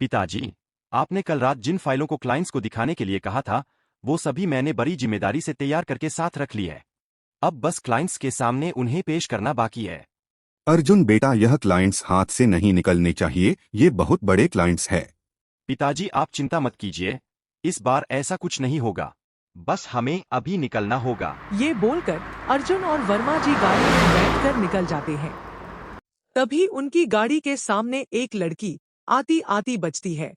पिताजी, आपने कल रात जिन फाइलों को क्लाइंट्स को दिखाने के लिए कहा था, वो सभी मैंने बड़ी जिम्मेदारी से तैयार करके साथ रख ली है। अब बस क्लाइंट्स के सामने उन्हें पेश करना बाकी है। अर्जुन बेटा, यह क्लाइंट्स हाथ से नहीं निकलने चाहिए, ये बहुत बड़े क्लाइंट्स है। पिताजी आप चिंता मत कीजिए, इस बार ऐसा कुछ नहीं होगा। बस हमें अभी निकलना होगा। ये बोलकर अर्जुन और वर्मा जी गाड़ी में बैठकर निकल जाते हैं। तभी उनकी गाड़ी के सामने एक लड़की आती आती बचती है,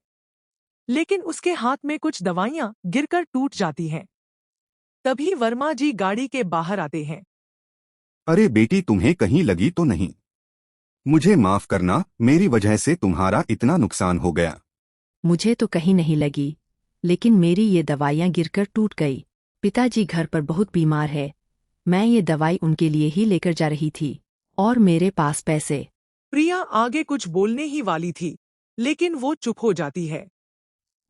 लेकिन उसके हाथ में कुछ दवाइयां गिरकर टूट जाती हैं। तभी वर्मा जी गाड़ी के बाहर आते हैं। अरे बेटी, तुम्हें कहीं लगी तो नहीं? मुझे माफ करना, मेरी वजह से तुम्हारा इतना नुकसान हो गया। मुझे तो कहीं नहीं लगी, लेकिन मेरी ये दवाइयाँ गिरकर टूट गई। पिताजी घर पर बहुत बीमार है, मैं ये दवाई उनके लिए ही लेकर जा रही थी, और मेरे पास पैसे। प्रिया आगे कुछ बोलने ही वाली थी, लेकिन वो चुप हो जाती है।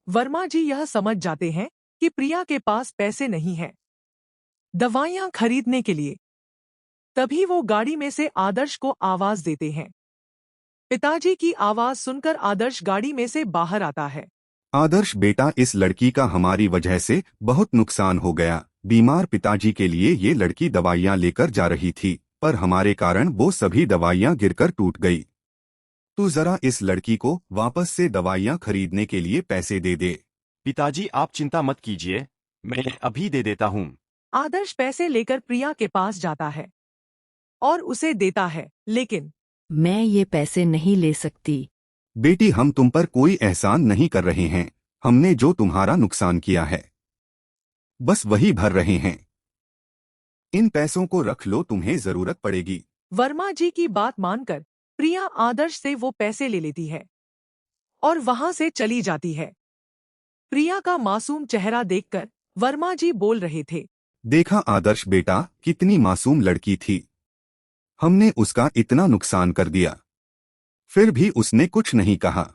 वर्मा जी यह समझ जाते हैं कि प्रिया के पास पैसे नहीं हैं दवाइयां खरीदने के लिए। तभी वो गाड़ी में से आदर्श को आवाज देते हैं। पिताजी की आवाज सुनकर आदर्श गाड़ी में से बाहर आता है। आदर्श बेटा, इस लड़की का हमारी वजह से बहुत नुकसान हो गया। बीमार पिताजी के लिए ये लड़की दवाइयाँ लेकर जा रही थी, पर हमारे कारण वो सभी दवाइयाँ गिरकर टूट गई। तू जरा इस लड़की को वापस से दवाइयाँ खरीदने के लिए पैसे दे दे। पिताजी आप चिंता मत कीजिए, मैं अभी दे देता हूँ। आदर्श पैसे लेकर प्रिया के पास जाता है और उसे देता है, लेकिन मैं ये पैसे नहीं ले सकती। बेटी, हम तुम पर कोई एहसान नहीं कर रहे हैं, हमने जो तुम्हारा नुकसान किया है बस वही भर रहे हैं। इन पैसों को रख लो, तुम्हें जरूरत पड़ेगी। वर्मा जी की बात मानकर प्रिया आदर्श से वो पैसे ले लेती है और वहां से चली जाती है। प्रिया का मासूम चेहरा देखकर वर्मा जी बोल रहे थे। देखा आदर्श बेटा, कितनी मासूम लड़की थी, हमने उसका इतना नुकसान कर दिया, फिर भी उसने कुछ नहीं कहा।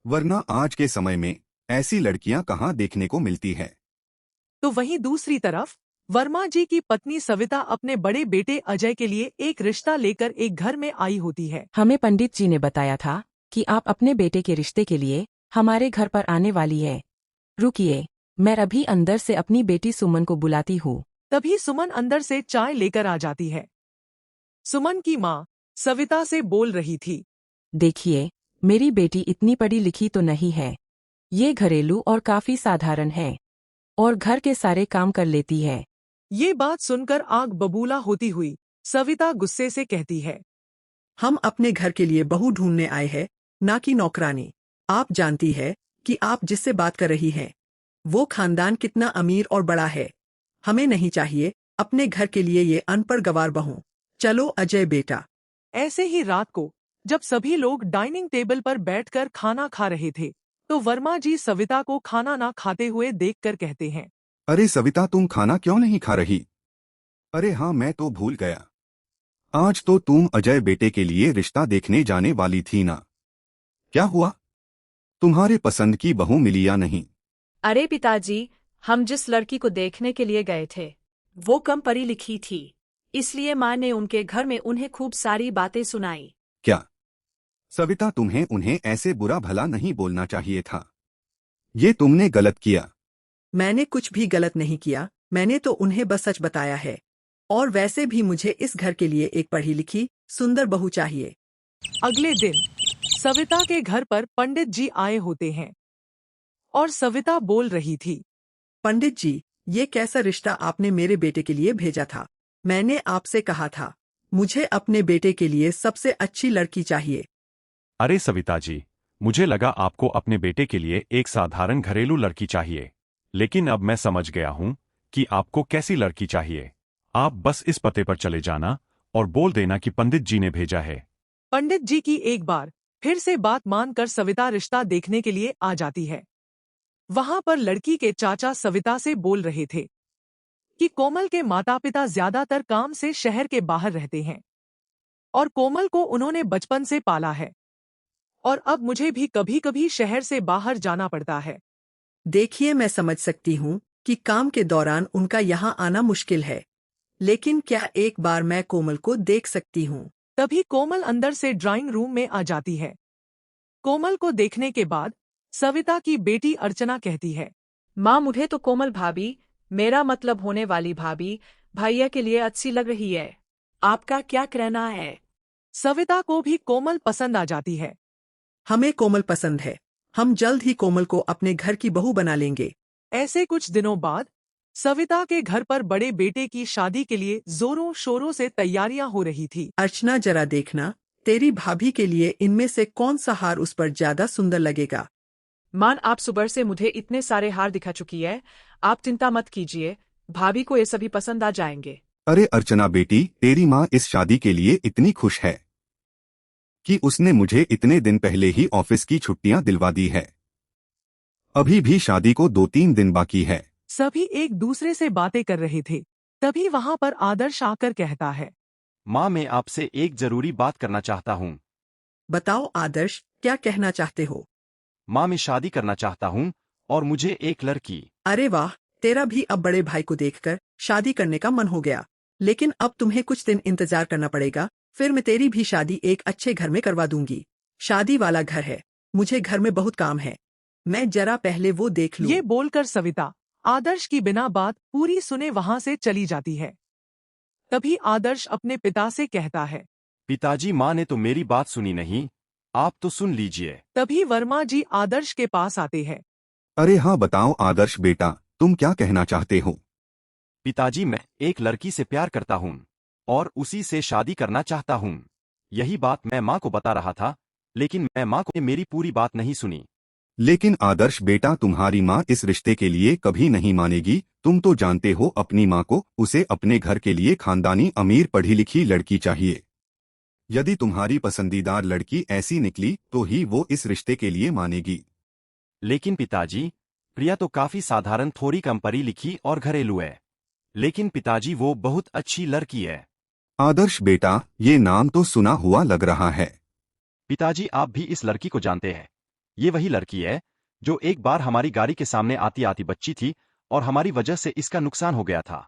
वरना आज के समय में ऐसी लड़कियां कहाँ देखने को मिलती है। तो वहीं दूसरी तरफ वर्मा जी की पत्नी सविता अपने बड़े बेटे अजय के लिए एक रिश्ता लेकर एक घर में आई होती है। हमें पंडित जी ने बताया था कि आप अपने बेटे के रिश्ते के लिए हमारे घर पर आने वाली है। रुकिए, मैं अभी अंदर से अपनी बेटी सुमन को बुलाती हूँ। तभी सुमन अंदर से चाय लेकर आ जाती है। सुमन की माँ सविता से बोल रही थी। देखिए, मेरी बेटी इतनी पढ़ी लिखी तो नहीं है, ये घरेलू और काफी साधारण है, और घर के सारे काम कर लेती है। ये बात सुनकर आग बबूला होती हुई सविता गुस्से से कहती है। हम अपने घर के लिए बहू ढूंढने आए हैं, ना कि नौकरानी। आप जानती है कि आप जिससे बात कर रही हैं, वो खानदान कितना अमीर और बड़ा है। हमें नहीं चाहिए अपने घर के लिए ये अनपढ़ गवार बहू। चलो अजय बेटा। ऐसे ही रात को जब सभी लोग डाइनिंग टेबल पर बैठकर खाना खा रहे थे, तो वर्मा जी सविता को खाना ना खाते हुए देखकर कहते हैं। अरे सविता, तुम खाना क्यों नहीं खा रही? अरे हाँ, मैं तो भूल गया, आज तो तुम अजय बेटे के लिए रिश्ता देखने जाने वाली थी ना। क्या हुआ, तुम्हारे पसंद की बहू मिली या नहीं? अरे पिताजी, हम जिस लड़की को देखने के लिए गए थे वो कम पढ़ी लिखी थी, इसलिए माँ ने उनके घर में उन्हें खूब सारी बातें सुनाई। क्या सविता, तुम्हें उन्हें ऐसे बुरा भला नहीं बोलना चाहिए था, ये तुमने गलत किया। मैंने कुछ भी गलत नहीं किया, मैंने तो उन्हें बस सच बताया है। और वैसे भी मुझे इस घर के लिए एक पढ़ी लिखी सुंदर बहू चाहिए। अगले दिन सविता के घर पर पंडित जी आए होते हैं और सविता बोल रही थी। पंडित जी, ये कैसा रिश्ता आपने मेरे बेटे के लिए भेजा था? मैंने आपसे कहा था, मुझे अपने बेटे के लिए सबसे अच्छी लड़की चाहिए। अरे सविता जी, मुझे लगा आपको अपने बेटे के लिए एक साधारण घरेलू लड़की चाहिए, लेकिन अब मैं समझ गया हूँ कि आपको कैसी लड़की चाहिए। आप बस इस पते पर चले जाना और बोल देना कि पंडित जी ने भेजा है। पंडित जी की एक बार फिर से बात मानकर सविता रिश्ता देखने के लिए आ जाती है। वहां पर लड़की के चाचा सविता से बोल रहे थे कि कोमल के माता पिता ज्यादातर काम से शहर के बाहर रहते हैं और कोमल को उन्होंने बचपन से पाला है, और अब मुझे भी कभी कभी शहर से बाहर जाना पड़ता है। देखिए, मैं समझ सकती हूँ कि काम के दौरान उनका यहाँ आना मुश्किल है, लेकिन क्या एक बार मैं कोमल को देख सकती हूँ? तभी कोमल अंदर से ड्राइंग रूम में आ जाती है कोमल को देखने के बाद सविता की बेटी अर्चना कहती है, माँ, मुझे तो कोमल भाभी, मेरा मतलब होने वाली भाभी, भैया के लिए अच्छी लग रही है। आपका क्या कहना है? सविता को भी कोमल पसंद आ जाती है। हमें कोमल पसंद है। हम जल्द ही कोमल को अपने घर की बहू बना लेंगे। ऐसे कुछ दिनों बाद सविता के घर पर बड़े बेटे की शादी के लिए जोरों शोरों से तैयारियां हो रही थी। अर्चना, जरा देखना, तेरी भाभी के लिए इनमें से कौन सा हार उस पर ज्यादा सुंदर लगेगा। मान, आप सुबह से मुझे इतने सारे हार दिखा चुकी है, आप चिंता मत कीजिए, भाभी को ये सभी पसंद आ जाएंगे। अरे अर्चना बेटी, तेरी माँ इस शादी के लिए इतनी खुश है कि उसने मुझे इतने दिन पहले ही ऑफिस की छुट्टियां दिलवा दी है। अभी भी शादी को 2-3 दिन बाकी है। सभी एक दूसरे से बातें कर रहे थे। तभी वहां पर आदर्श आकर कहता है, माँ, मैं आपसे एक जरूरी बात करना चाहता हूँ। बताओ आदर्श, क्या कहना चाहते हो। माँ, मैं शादी करना चाहता हूँ और मुझे एक लड़की। अरे वाह, तेरा भी अब बड़े भाई को देखकर शादी करने का मन हो गया। लेकिन अब तुम्हें कुछ दिन इंतजार करना पड़ेगा, फिर मैं तेरी भी शादी एक अच्छे घर में करवा दूंगी। शादी वाला घर है, मुझे घर में बहुत काम है, मैं जरा पहले वो देख लूं। ये बोलकर सविता आदर्श की बिना बात पूरी सुने वहां से चली जाती है। तभी आदर्श अपने पिता से कहता है, पिताजी, माँ ने तो मेरी बात सुनी नहीं, आप तो सुन लीजिए। तभी वर्मा जी आदर्श के पास आते हैं। अरे हाँ, बताओ आदर्श बेटा, तुम क्या कहना चाहते हो। पिताजी, मैं एक लड़की से प्यार करता हूँ और उसी से शादी करना चाहता हूँ। यही बात मैं माँ को बता रहा था, लेकिन मैं माँ को मेरी पूरी बात नहीं सुनी। लेकिन आदर्श बेटा, तुम्हारी माँ इस रिश्ते के लिए कभी नहीं मानेगी। तुम तो जानते हो अपनी माँ को, उसे अपने घर के लिए खानदानी अमीर पढ़ी लिखी लड़की चाहिए। यदि तुम्हारी पसंदीदार लड़की ऐसी निकली तो ही वो इस रिश्ते के लिए मानेगी। लेकिन पिताजी, प्रिया तो काफी साधारण, थोड़ी कम पढ़ी लिखी और घरेलू है। लेकिन पिताजी, वो बहुत अच्छी लड़की है। आदर्श बेटा, ये नाम तो सुना हुआ लग रहा है। पिताजी, आप भी इस लड़की को जानते हैं। ये वही लड़की है जो एक बार हमारी गाड़ी के सामने आती आती बच्ची थी और हमारी वजह से इसका नुकसान हो गया था।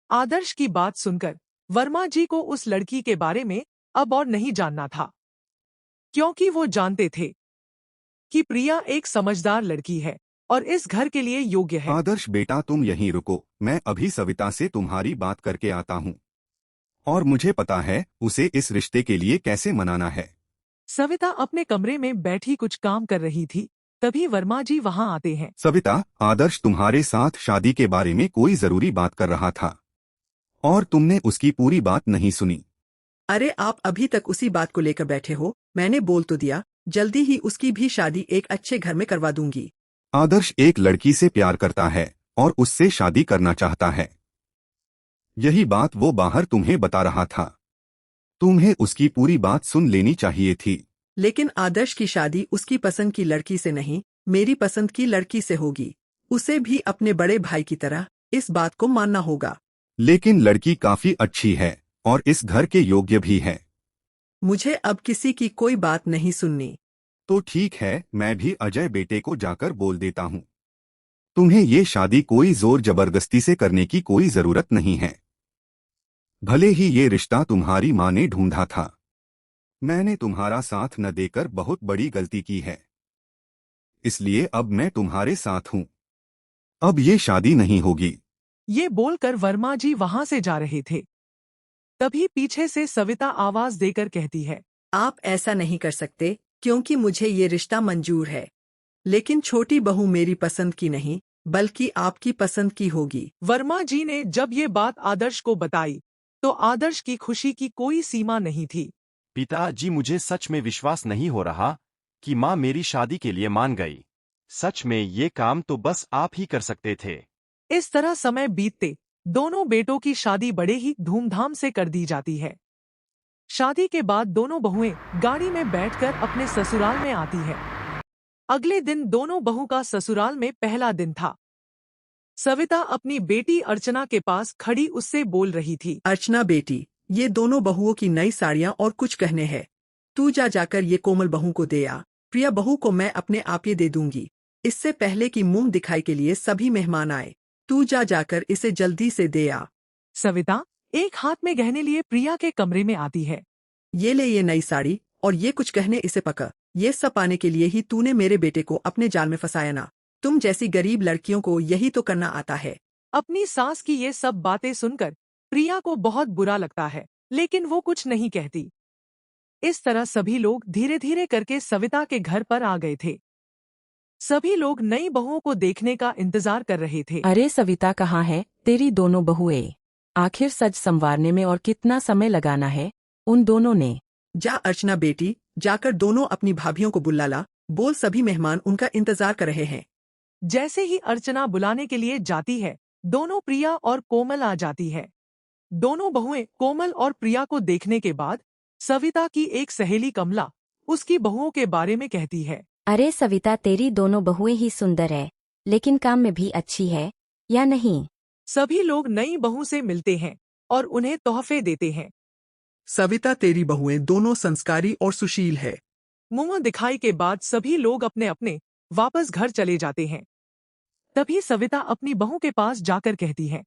आदर्श की बात सुनकर वर्मा जी को उस लड़की के बारे में अब और नहीं जानना था, क्योंकि वो जानते थे कि प्रिया एक समझदार लड़की है और इस घर के लिए योग्य है। आदर्श बेटा, तुम यहीं रुको, मैं अभी सविता से तुम्हारी बात करके आता हूँ और मुझे पता है उसे इस रिश्ते के लिए कैसे मनाना है। सविता अपने कमरे में बैठी कुछ काम कर रही थी। तभी वर्मा जी वहां आते हैं। सविता, आदर्श तुम्हारे साथ शादी के बारे में कोई जरूरी बात कर रहा था और तुमने उसकी पूरी बात नहीं सुनी। अरे, आप अभी तक उसी बात को लेकर बैठे हो। मैंने बोल तो दिया, जल्दी ही उसकी भी शादी एक अच्छे घर में करवा दूंगी। आदर्श एक लड़की से प्यार करता है और उससे शादी करना चाहता है। यही बात वो बाहर तुम्हें बता रहा था। तुम्हें उसकी पूरी बात सुन लेनी चाहिए थी। लेकिन आदर्श की शादी उसकी पसंद की लड़की से नहीं, मेरी पसंद की लड़की से होगी। उसे भी अपने बड़े भाई की तरह इस बात को मानना होगा। लेकिन लड़की काफी अच्छी है और इस घर के योग्य भी है। मुझे अब किसी की कोई बात नहीं सुननी। तो ठीक है, मैं भी अजय बेटे को जाकर बोल देता हूँ। तुम्हें ये शादी कोई जोर जबरदस्ती से करने की कोई जरूरत नहीं है। भले ही ये रिश्ता तुम्हारी माँ ने ढूंढा था, मैंने तुम्हारा साथ न देकर बहुत बड़ी गलती की है, इसलिए अब मैं तुम्हारे साथ हूँ। अब ये शादी नहीं होगी। ये बोलकर वर्मा जी वहां से जा रहे थे। तभी पीछे से सविता आवाज देकर कहती है, आप ऐसा नहीं कर सकते, क्योंकि मुझे ये रिश्ता मंजूर है। लेकिन छोटी बहू मेरी पसंद की नहीं, बल्कि आपकी पसंद की होगी। वर्मा जी ने जब ये बात आदर्श को बताई तो आदर्श की खुशी की कोई सीमा नहीं थी। पिताजी, मुझे सच में विश्वास नहीं हो रहा कि माँ मेरी शादी के लिए मान गई। सच में ये काम तो बस आप ही कर सकते थे। इस तरह समय बीतते दोनों बेटों की शादी बड़े ही धूमधाम से कर दी जाती है। शादी के बाद दोनों बहुएं गाड़ी में बैठकर अपने ससुराल में आती है। अगले दिन दोनों बहू का ससुराल में पहला दिन था। सविता अपनी बेटी अर्चना के पास खड़ी उससे बोल रही थी, अर्चना बेटी, ये दोनों बहुओं की नई साड़ियाँ और कुछ कहने हैं। तू जाकर ये कोमल बहू को दे आ। प्रिया बहू को मैं अपने आप ये दे दूंगी, इससे पहले कि मुंह दिखाई के लिए सभी मेहमान आए। तू जाकर इसे जल्दी से दे आ। सविता एक हाथ में गहने लिए प्रिया के कमरे में आती है। ये ले ये नई साड़ी और ये कुछ कहने इसे पकड़। ये सब पाने के लिए ही तूने मेरे बेटे को अपने जाल में फंसाया ना। तुम जैसी गरीब लड़कियों को यही तो करना आता है। अपनी सास की ये सब बातें सुनकर प्रिया को बहुत बुरा लगता है, लेकिन वो कुछ नहीं कहती। इस तरह सभी लोग धीरे धीरे करके सविता के घर पर आ गए थे। सभी लोग नई बहुओं को देखने का इंतजार कर रहे थे। अरे सविता कहाँ है तेरी दोनों बहुएं? आखिर सज संवारने में और कितना समय लगाना है उन दोनों ने? जा अर्चना बेटी, जाकर दोनों अपनी भाभियों को बुला ला। बोल सभी मेहमान उनका इंतजार कर रहे हैं। जैसे ही अर्चना बुलाने के लिए जाती है, दोनों प्रिया और कोमल आ जाती है। दोनों बहुएं कोमल और प्रिया को देखने के बाद सविता की एक सहेली कमला उसकी बहुओं के बारे में कहती है। अरे सविता, तेरी दोनों बहुएं ही सुंदर है, लेकिन काम में भी अच्छी है या नहीं? सभी लोग नई बहू से मिलते हैं और उन्हें तोहफे देते हैं। सविता, तेरी बहुएं दोनों संस्कारी और सुशील है। मुंह दिखाई के बाद सभी लोग अपने अपने वापस घर चले जाते हैं। तभी सविता अपनी बहू के पास जाकर कहती है,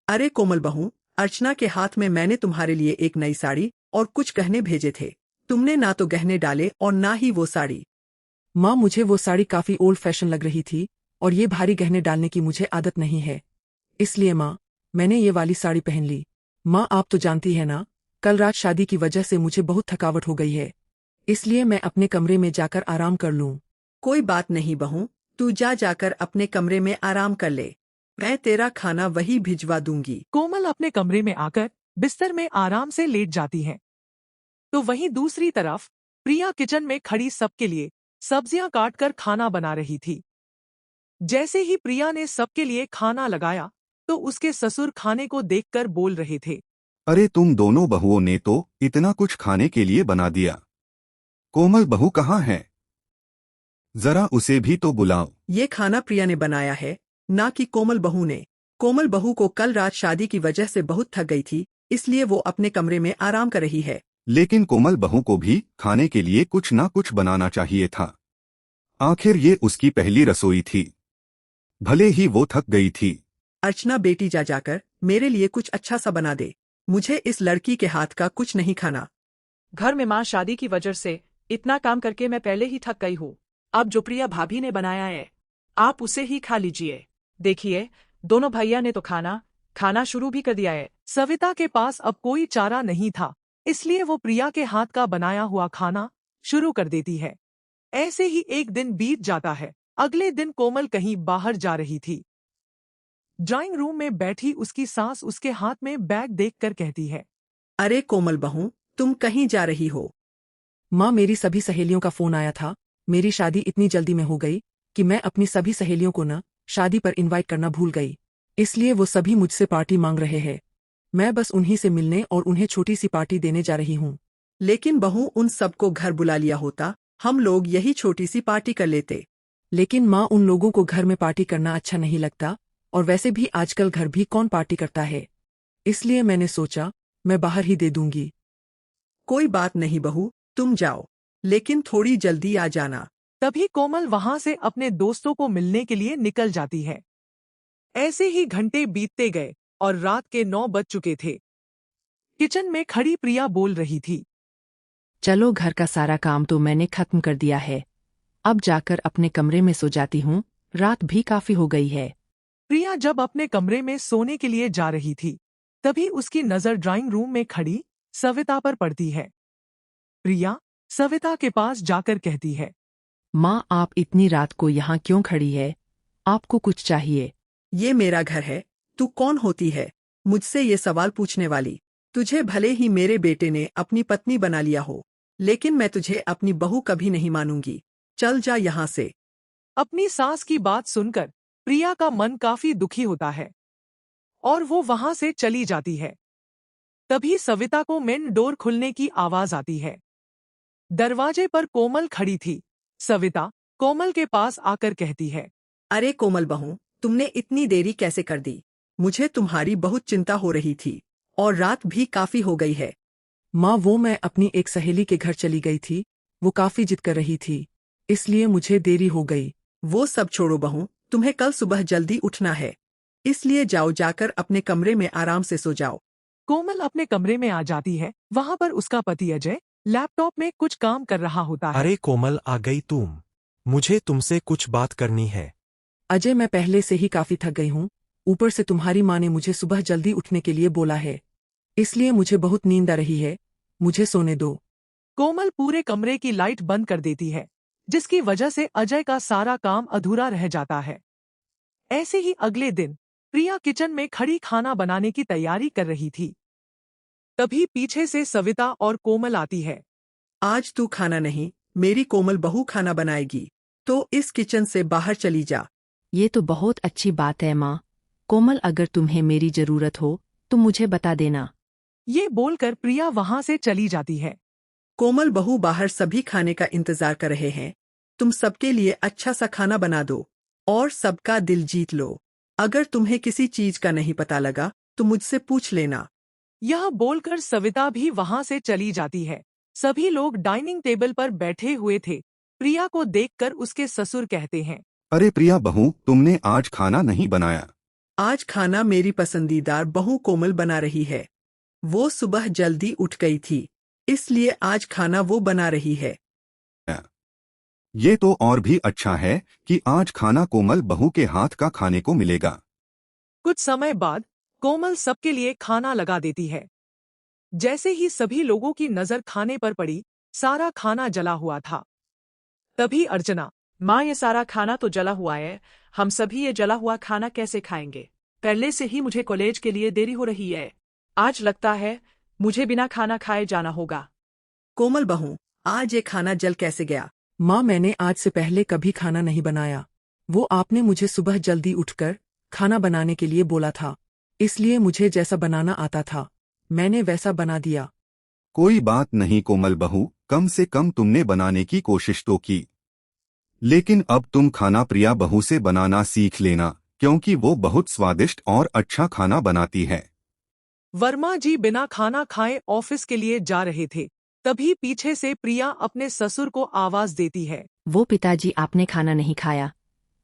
अरे कोमल बहू, अर्चना के हाथ में मैंने तुम्हारे लिए एक नई साड़ी और कुछ गहने भेजे थे। तुमने ना तो गहने डाले और ना ही वो साड़ी। माँ, मुझे वो साड़ी काफी ओल्ड फैशन लग रही थी और ये भारी गहने डालने की मुझे आदत नहीं है, इसलिए माँ मैंने ये वाली साड़ी पहन ली। माँ, आप तो जानती है ना, कल रात शादी की वजह से मुझे बहुत थकावट हो गई है, इसलिए मैं अपने कमरे में जाकर आराम कर लूँ। कोई बात नहीं बहू, तू जाकर अपने कमरे में आराम कर ले। मैं तेरा खाना वही भिजवा दूंगी। कोमल अपने कमरे में आकर बिस्तर में आराम से लेट जाती है। तो वहीं दूसरी तरफ प्रिया किचन में खड़ी सबके लिए सब्जियां काटकर खाना बना रही थी। जैसे ही प्रिया ने सबके लिए खाना लगाया तो उसके ससुर खाने को देखकर बोल रहे थे, अरे तुम दोनों बहुओं ने तो इतना कुछ खाने के लिए बना दिया। कोमल बहू कहाँ है? जरा उसे भी तो बुलाओ। ये खाना प्रिया ने बनाया है, ना कि कोमल बहू ने। कोमल बहू को कल रात शादी की वजह से बहुत थक गई थी, इसलिए वो अपने कमरे में आराम कर रही है। लेकिन कोमल बहू को भी खाने के लिए कुछ ना कुछ बनाना चाहिए था। आखिर ये उसकी पहली रसोई थी, भले ही वो थक गई थी। अर्चना बेटी, जाकर मेरे लिए कुछ अच्छा सा बना दे। मुझे इस लड़की के हाथ का कुछ नहीं खाना। घर में माँ शादी की वजह से इतना काम करके मैं पहले ही थक गई हूँ। अब जो प्रिया भाभी ने बनाया है आप उसे ही खा लीजिए। देखिए, दोनों भैया ने तो खाना शुरू भी कर दिया है। सविता के पास अब कोई चारा नहीं था, इसलिए वो प्रिया के हाथ का बनाया हुआ खाना शुरू कर देती है। ऐसे ही एक दिन बीत जाता है। अगले दिन कोमल कहीं बाहर जा रही थी। ड्राइंग रूम में बैठी उसकी सास उसके हाथ में बैग देखकर कहती है, अरे कोमल बहू, तुम कहीं जा रही हो? माँ, मेरी सभी सहेलियों का फोन आया था। मेरी शादी इतनी जल्दी में हो गई कि मैं अपनी सभी सहेलियों को न शादी पर इनवाइट करना भूल गई, इसलिए वो सभी मुझसे पार्टी मांग रहे हैं। मैं बस उन्हीं से मिलने और उन्हें छोटी सी पार्टी देने जा रही हूँ। लेकिन बहू, उन सबको घर बुला लिया होता, हम लोग यही छोटी सी पार्टी कर लेते। लेकिन माँ, उन लोगों को घर में पार्टी करना अच्छा नहीं लगता, और वैसे भी आजकल घर भी कौन पार्टी करता है, इसलिए मैंने सोचा मैं बाहर ही दे दूंगी। कोई बात नहीं बहू, तुम जाओ, लेकिन थोड़ी जल्दी आ जाना। तभी कोमल वहां से अपने दोस्तों को मिलने के लिए निकल जाती है। ऐसे ही घंटे बीतते गए और रात के 9 बज चुके थे। किचन में खड़ी प्रिया बोल रही थी, चलो, घर का सारा काम तो मैंने खत्म कर दिया है, अब जाकर अपने कमरे में सो जाती हूँ, रात भी काफी हो गई है। प्रिया जब अपने कमरे में सोने के लिए जा रही थी, तभी उसकी नजर ड्राइंग रूम में खड़ी सविता पर पड़ती है। प्रिया सविता के पास जाकर कहती है, माँ, आप इतनी रात को यहाँ क्यों खड़ी है? आपको कुछ चाहिए? ये मेरा घर है, तू कौन होती है मुझसे ये सवाल पूछने वाली? तुझे भले ही मेरे बेटे ने अपनी पत्नी बना लिया हो, लेकिन मैं तुझे अपनी बहू कभी नहीं मानूंगी। चल जा यहाँ से। अपनी सास की बात सुनकर प्रिया का मन काफी दुखी होता है और वो वहां से चली जाती है। तभी सविता को मेन डोर खुलने की आवाज आती है। दरवाजे पर कोमल खड़ी थी। सविता कोमल के पास आकर कहती है, अरे कोमल बहू, तुमने इतनी देरी कैसे कर दी? मुझे तुम्हारी बहुत चिंता हो रही थी और रात भी काफी हो गई है। माँ, वो मैं अपनी एक सहेली के घर चली गई थी, वो काफी जिद कर रही थी, इसलिए मुझे देरी हो गई। वो सब छोड़ो बहू, तुम्हें कल सुबह जल्दी उठना है, इसलिए जाकर अपने कमरे में आराम से सो जाओ। कोमल अपने कमरे में आ जाती है। वहां पर उसका पति अजय लैपटॉप में कुछ काम कर रहा होता है। अरे कोमल, आ गई तुम। मुझे तुमसे कुछ बात करनी है। अजय, मैं पहले से ही काफी थक गई हूँ। ऊपर से तुम्हारी माँ ने मुझे सुबह जल्दी उठने के लिए बोला है, इसलिए मुझे बहुत नींद आ रही है। मुझे सोने दो। कोमल पूरे कमरे की लाइट बंद कर देती है, जिसकी वजह से अजय का सारा काम अधूरा रह जाता है। ऐसे ही अगले दिन प्रिया किचन में खड़ी खाना बनाने की तैयारी कर रही थी। तभी पीछे से सविता और कोमल आती है। आज तू खाना नहीं, मेरी कोमल बहू खाना बनाएगी, तो इस किचन से बाहर चली जा। ये तो बहुत अच्छी बात है माँ। कोमल, अगर तुम्हें मेरी जरूरत हो तो मुझे बता देना। ये बोलकर प्रिया वहां से चली जाती है। कोमल बहू बाहर सभी खाने का इंतजार कर रहे हैं। तुम सबके लिए अच्छा सा खाना बना दो और सबका दिल जीत लो। अगर तुम्हें किसी चीज का नहीं पता लगा तो मुझसे पूछ लेना। यह बोलकर सविता भी वहां से चली जाती है। सभी लोग डाइनिंग टेबल पर बैठे हुए थे। प्रिया को देखकर उसके ससुर कहते हैं, अरे प्रिया बहू, तुमने आज खाना नहीं बनाया। आज खाना मेरी पसंदीदार बहू कोमल बना रही है। वो सुबह जल्दी उठ गई थी, इसलिए आज खाना वो बना रही है। ये तो और भी अच्छा है कि आज खाना कोमल बहू के हाथ का खाने को मिलेगा। कुछ समय बाद कोमल सबके लिए खाना लगा देती है। जैसे ही सभी लोगों की नजर खाने पर पड़ी, सारा खाना जला हुआ था। तभी अर्चना, माँ, ये सारा खाना तो जला हुआ है। हम सभी ये जला हुआ खाना कैसे खाएंगे? पहले से ही मुझे कॉलेज के लिए देरी हो रही है। आज लगता है मुझे बिना खाना खाए जाना होगा। कोमल बहू, आज ये खाना जल कैसे गया? माँ, मैंने आज से पहले कभी खाना नहीं बनाया। वो आपने मुझे सुबह जल्दी उठकर खाना बनाने के लिए बोला था, इसलिए मुझे जैसा बनाना आता था मैंने वैसा बना दिया। कोई बात नहीं कोमल बहू, कम से कम तुमने बनाने की कोशिश तो की। लेकिन अब तुम खाना प्रिया बहू से बनाना सीख लेना, क्योंकि वो बहुत स्वादिष्ट और अच्छा खाना बनाती है। वर्मा जी बिना खाना खाए ऑफिस के लिए जा रहे थे। तभी पीछे से प्रिया अपने ससुर को आवाज देती है, वो पिताजी, आपने खाना नहीं खाया,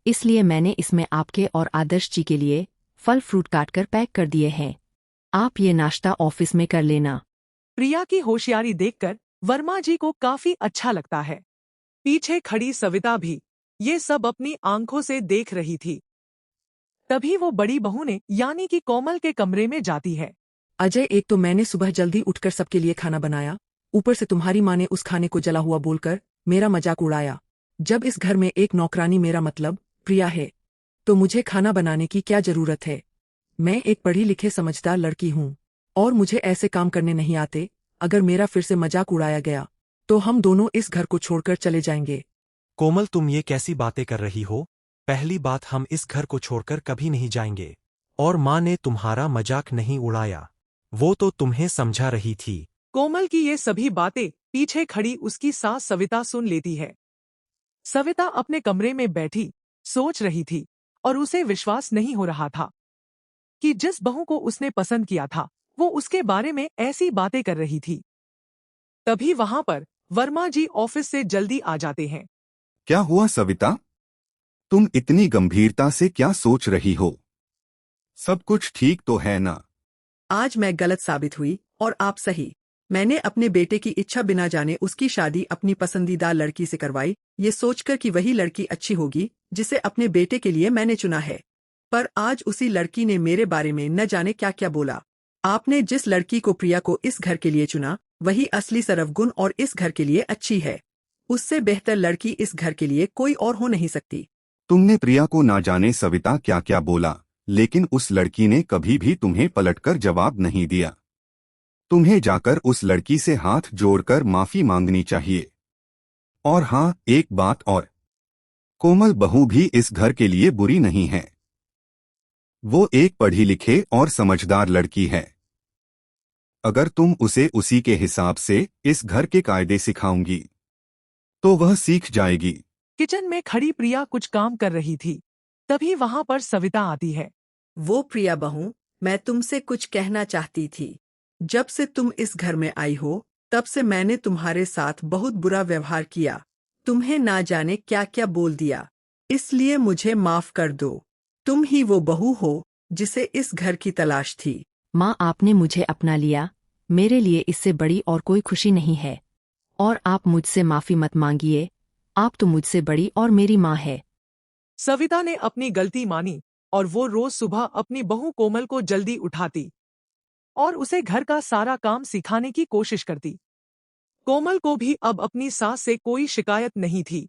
इसलिए मैंने इसमें आपके और आदर्श जी के लिए फल फ्रूट काटकर पैक कर दिए हैं। आप ये नाश्ता ऑफिस में कर लेना। प्रिया की होशियारी देखकर वर्मा जी को काफी अच्छा लगता है। पीछे खड़ी सविता भी ये सब अपनी आंखों से देख रही थी। तभी वो बड़ी बहू ने यानी कि कोमल के कमरे में जाती है। अजय, एक तो मैंने सुबह जल्दी उठकर सबके लिए खाना बनाया, ऊपर से तुम्हारी माँ ने उस खाने को जला हुआ बोलकर मेरा मजाक उड़ाया। जब इस घर में एक नौकरानी, मेरा मतलब प्रिया है, तो मुझे खाना बनाने की क्या जरूरत है? मैं एक पढ़ी लिखे समझदार लड़की हूँ और मुझे ऐसे काम करने नहीं आते। अगर मेरा फिर से मजाक उड़ाया गया तो हम दोनों इस घर को छोड़कर चले जाएंगे। कोमल, तुम ये कैसी बातें कर रही हो? पहली बात, हम इस घर को छोड़कर कभी नहीं जाएंगे। और माँ ने तुम्हारा मजाक नहीं उड़ाया, वो तो तुम्हें समझा रही थी। कोमल की ये सभी बातें पीछे खड़ी उसकी सास सविता सुन लेती है। सविता अपने कमरे में बैठी सोच रही थी और उसे विश्वास नहीं हो रहा था कि जिस बहू को उसने पसंद किया था वो उसके बारे में ऐसी बातें कर रही थी। तभी वहां पर वर्मा जी ऑफिस से जल्दी आ जाते हैं। क्या हुआ सविता? तुम इतनी गंभीरता से क्या सोच रही हो? सब कुछ ठीक तो है ना? आज मैं गलत साबित हुई और आप सही। मैंने अपने बेटे की इच्छा बिना जाने उसकी शादी अपनी पसंदीदा लड़की से करवाई, ये सोचकर कि वही लड़की अच्छी होगी जिसे अपने बेटे के लिए मैंने चुना है। पर आज उसी लड़की ने मेरे बारे में न जाने क्या क्या बोला। आपने जिस लड़की को प्रिया को इस घर के लिए चुना, वही असली सर्वगुण और इस घर के लिए अच्छी है। उससे बेहतर लड़की इस घर के लिए कोई और हो नहीं सकती। तुमने प्रिया को ना जाने सविता क्या क्या बोला, लेकिन उस लड़की ने कभी भी तुम्हें पलटकर जवाब नहीं दिया। तुम्हें जाकर उस लड़की से हाथ जोड़कर माफी मांगनी चाहिए। और हाँ, एक बात और, कोमल बहू भी इस घर के लिए बुरी नहीं है। वो एक पढ़ी लिखे और समझदार लड़की है। अगर तुम उसे उसी के हिसाब से इस घर के कायदे सिखाऊंगी तो वह सीख जाएगी। किचन में खड़ी प्रिया कुछ काम कर रही थी। तभी वहां पर सविता आती है। वो प्रिया बहू, मैं तुमसे कुछ कहना चाहती थी। जब से तुम इस घर में आई हो, तब से मैंने तुम्हारे साथ बहुत बुरा व्यवहार किया, तुम्हें ना जाने क्या क्या बोल दिया, इसलिए मुझे माफ कर दो। तुम ही वो बहू हो जिसे इस घर की तलाश थी। माँ, आपने मुझे अपना लिया, मेरे लिए इससे बड़ी और कोई खुशी नहीं है। और आप मुझसे माफी मत मांगिए, आप तो मुझसे बड़ी और मेरी माँ है। सविता ने अपनी गलती मानी और वो रोज सुबह अपनी बहू कोमल को जल्दी उठाती और उसे घर का सारा काम सिखाने की कोशिश करती। कोमल को भी अब अपनी सास से कोई शिकायत नहीं थी।